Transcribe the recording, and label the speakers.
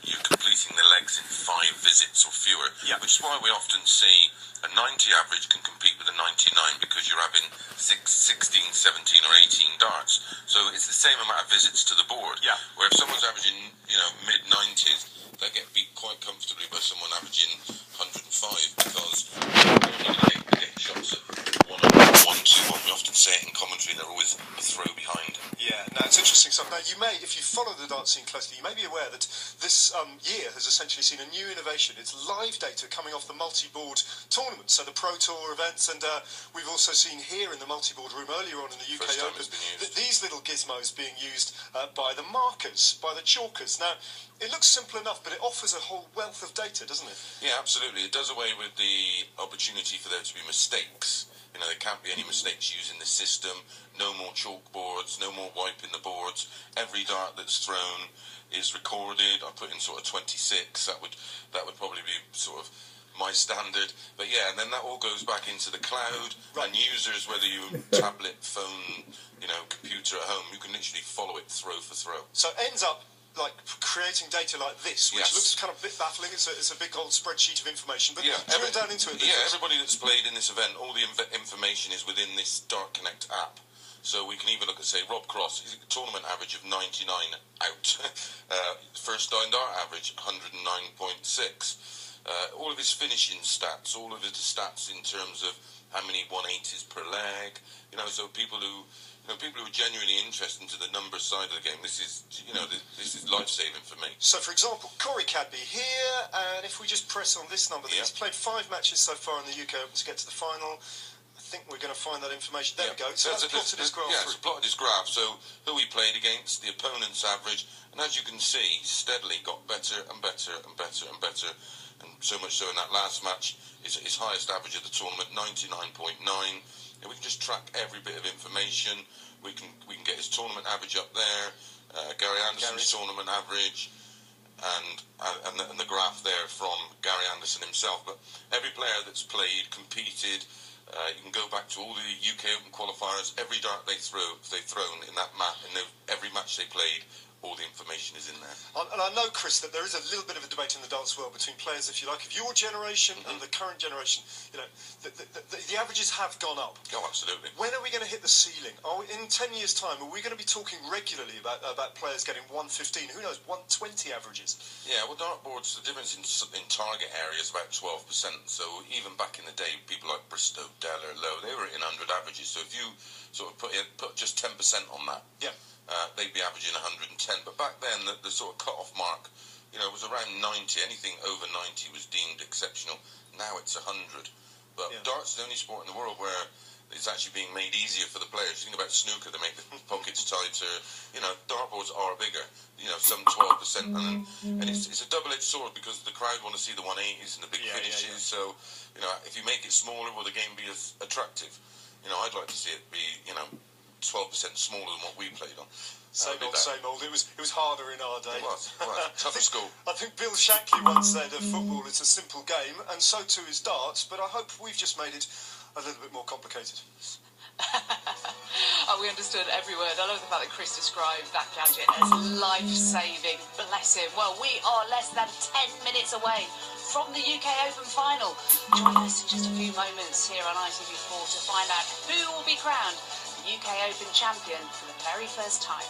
Speaker 1: you're completing the legs in 5 visits or fewer, which is why we often see a 90 average can compete with a 99 because you're having 16, 17 or 18 darts. So it's the same amount of visits to the board. Where if someone's averaging, mid-90s, they get beat quite comfortably by someone averaging 105 because they get shots at 1-2-1. We often say it in commentary, they're always a throw behind.
Speaker 2: Yeah, no, it's interesting stuff. Now, you may, if you follow the dance scene closely, you may be aware that this year has essentially seen a new innovation. It's live data coming off the multi-board tournaments, so the Pro Tour events, and we've also seen here in the multi-board room earlier on in the UK Open these little gizmos being used by the markers, by the chalkers. Now, it looks simple enough, but it offers a whole wealth of data, doesn't it?
Speaker 1: Yeah, absolutely. It does away with the opportunity for there to be mistakes. There can't be any mistakes using the system. No more chalkboards, no more wiping the boards. Every dart that's thrown is recorded. I put in sort of 26. That would probably be sort of my standard. But yeah, and then that all goes back into the cloud. And users, whether you tablet, phone, computer at home, you can literally follow it throw for throw.
Speaker 2: So it ends up like creating data like this, which looks kind of a bit baffling. It's a big old spreadsheet of information, but drill down into it.
Speaker 1: Everybody that's played in this event, all the information is within this Dart Connect app. So we can even look at, say, Rob Cross, he's a tournament average of 99 out. First down dart average, 109.6. All of his finishing stats, all of his stats in terms of how many 180s per leg. So people who are genuinely interested into the numbers side of the game, this is life-saving for me.
Speaker 2: So, for example, Corey Cadby here, and if we just press on this number, he's played 5 matches so far in the UK Open to get to the final. I think we're going to find that information. There we go. So that's plotted his graph.
Speaker 1: Yeah, it's plotted his graph. So who he played against, the opponent's average, and as you can see, steadily got better and better and better and better, and so much so in that last match, his highest average of the tournament, 99.9. And we can just track every bit of information. We can get his tournament average up there, Gary Anderson's tournament average, and the graph there from Gary Anderson himself. But every player that's played, competed, you can go back to all the UK Open qualifiers. Every dart they've thrown in that map, in every match they played, all the information is in there.
Speaker 2: And I know, Chris, that there is a little bit of a debate in the darts world between players, if you like, of your generation and the current generation. The averages have gone up.
Speaker 1: Oh, absolutely.
Speaker 2: When are we going to hit the ceiling? In 10 years' time, are we going to be talking regularly about players getting 115, who knows, 120 averages? Yeah,
Speaker 1: well, dartboards, the difference in target area is about 12%. So even back in the day, people like Bristow, Deller, Lowe, they were in 100 averages. So if you sort of put just 10% on that, they'd be averaging 110. But back then, the sort of cut-off mark, was around 90. Anything over 90 was deemed exceptional. Now it's 100. But darts is the only sport in the world where it's actually being made easier for the players. Think about snooker, they make the pockets tighter. Dartboards are bigger, some 12%. And it's a double-edged sword because the crowd want to see the 180s and the big finishes. So, if you make it smaller, will the game be as attractive? I'd like to see it be, 12% smaller than what we played on.
Speaker 2: Same old. It was harder in our day.
Speaker 1: It was. Tougher school.
Speaker 2: I think Bill Shankly once said that football is a simple game, and so too is darts, but I hope we've just made it a little bit more complicated.
Speaker 3: We understood every word. I love the fact that Chris described that gadget as life-saving. Bless him. Well, we are less than 10 minutes away from the UK Open final. Join us in just a few moments here on Itv4 to find out who will be crowned UK Open champion for the very first time.